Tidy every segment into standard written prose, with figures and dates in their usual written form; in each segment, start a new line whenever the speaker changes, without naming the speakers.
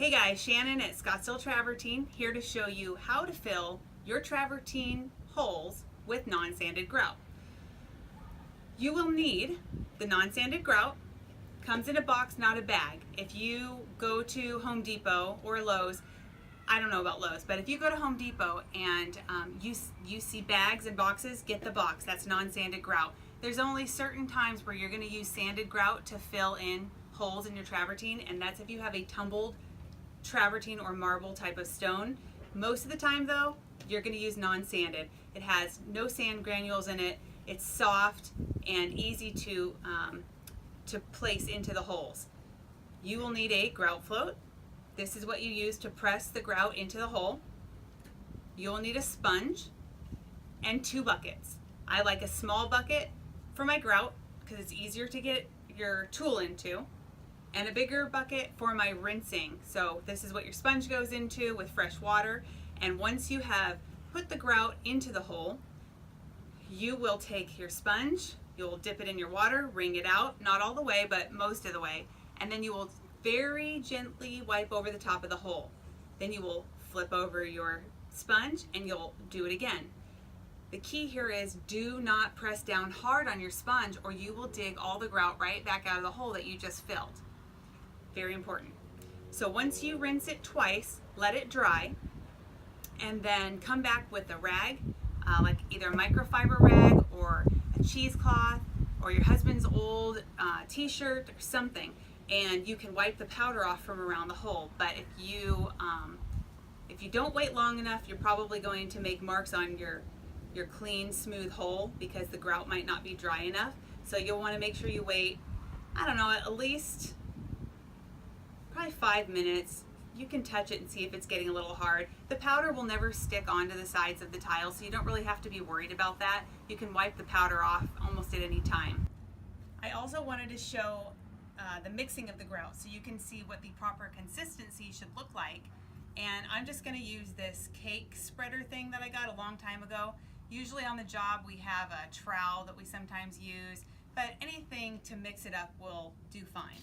Hey guys, Shannon at Scottsdale Travertine here to show you how to fill your travertine holes with non-sanded grout. You will need the non-sanded grout. Comes in a box, not a bag. If you go to Home Depot or Lowe's, I don't know about Lowe's, but if you go to Home Depot and you see bags and boxes, get the box. That's non-sanded grout. There's only certain times where you're going to use sanded grout to fill in holes in your travertine, and that's if you have a tumbled travertine or marble type of stone. Most of the time though, you're going to use non-sanded. It has no sand granules in it. It's soft and easy to place into the holes. You will need a grout float. This is what you use to press the grout into the hole. You'll need a sponge and 2 buckets. I like a small bucket for my grout because it's easier to get your tool into, and a bigger bucket for my rinsing. So this is what your sponge goes into with fresh water, and once you have put the grout into the hole, you will take your sponge, you'll dip it in your water, wring it out, not all the way, but most of the way, and then you will very gently wipe over the top of the hole. Then you will flip over your sponge and you'll do it again. The key here is do not press down hard on your sponge or you will dig all the grout right back out of the hole that you just filled. Very important. So once you rinse it twice, let it dry, and then come back with a rag, like either a microfiber rag or a cheesecloth or your husband's old t-shirt or something, and you can wipe the powder off from around the hole. But if you don't wait long enough, you're probably going to make marks on your clean, smooth hole because the grout might not be dry enough. So you'll want to make sure you wait, I don't know, at least probably 5 minutes. You can touch it and see if it's getting a little hard. The powder will never stick onto the sides of the tile, so you don't really have to be worried about that. You can wipe the powder off almost at any time. I also wanted to show the mixing of the grout so you can see what the proper consistency should look like. And I'm just going to use this cake spreader thing that I got a long time ago. Usually on the job we have a trowel that we sometimes use, but anything to mix it up will do fine.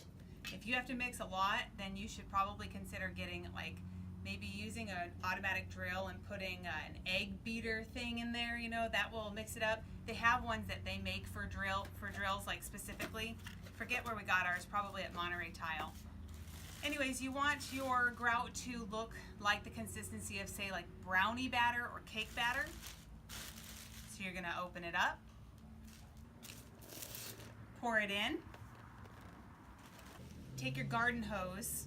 If you have to mix a lot, then you should probably consider getting maybe using an automatic drill and putting an egg beater thing in there, that will mix it up. They have ones that they make for drills like specifically. Forget where we got ours, probably at Monterey Tile. Anyways, you want your grout to look like the consistency of, say, like brownie batter or cake batter. So you're gonna open it up, pour it in, take your garden hose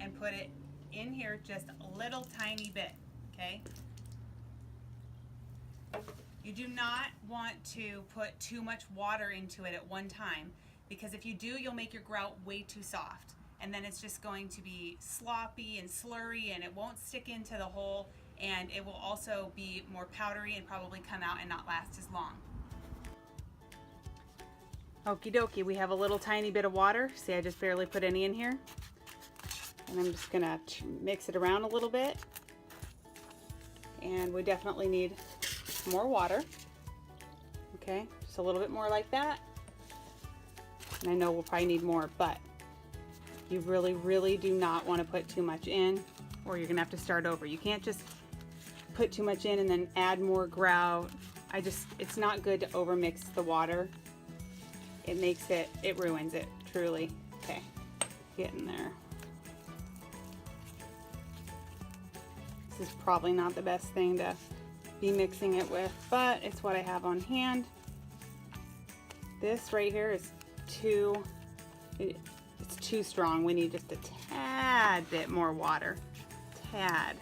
and put it in here just a little tiny bit, okay? You do not want to put too much water into it at one time, because if you do, you'll make your grout way too soft, and then it's just going to be sloppy and slurry and it won't stick into the hole, and it will also be more powdery and probably come out and not last as long. Okie dokie, we have a little tiny bit of water. See, I just barely put any in here. And I'm just gonna mix it around a little bit. And we definitely need more water. Okay, just a little bit more like that. And I know we'll probably need more, but you really, really do not want to put too much in, or you're gonna have to start over. You can't just put too much in and then add more grout. It's not good to overmix the water. It ruins it, truly. Okay, get in there. This is probably not the best thing to be mixing it with, but it's what I have on hand. This right here is it's too strong. We need just a tad bit more water. Tad.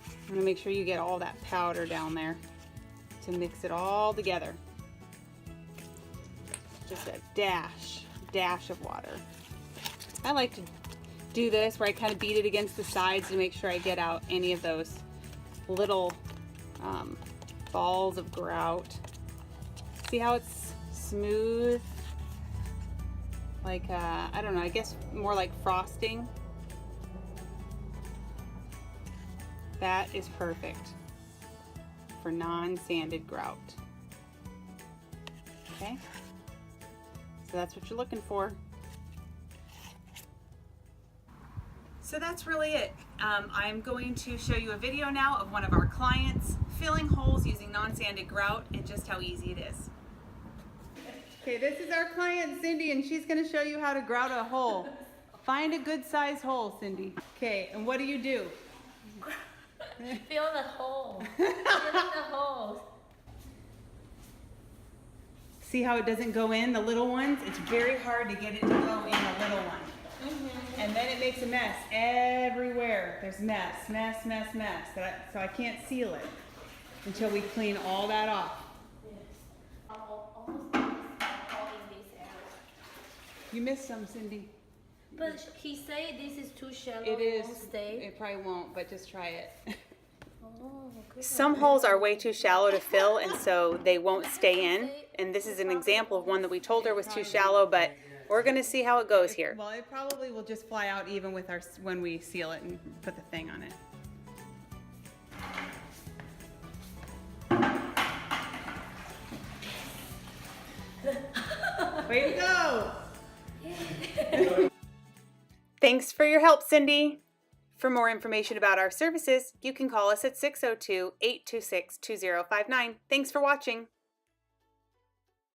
I'm gonna make sure you get all that powder down there to mix it all together. Just a dash of water. I like to do this where I kind of beat it against the sides to make sure I get out any of those little balls of grout. See how it's smooth? Like, I don't know, I guess more like frosting. That is perfect for non-sanded grout. Okay? So that's what you're looking for. So that's really it. I'm going to show you a video now of one of our clients filling holes using non-sanded grout and just how easy it is. Okay, this is our client Cindy, and she's going to show you how to grout a hole. Find a good size hole, Cindy. Okay, and what do you do?
Fill the hole. Fill the holes.
See how it doesn't go in the little ones? It's very hard to get it to go in the little one. And then it makes a mess everywhere. There's mess, mess, mess, mess. So I can't seal it until we clean all that off.
Yes. Almost all in this area.
You missed some, Cindy.
But he said this is too shallow.
It is.
Won't stay.
It probably won't, but just try it.
Oh, good.
Some holes are way too shallow to fill, and so they won't stay in. And this is an example of one that we told her was too shallow, but we're going to see how it goes here. Well, it probably will just fly out even with our when we seal it and put the thing on it. Way to go! Thanks for your help, Cindy. For more information about our services, you can call us at 602-826-2059. Thanks for watching.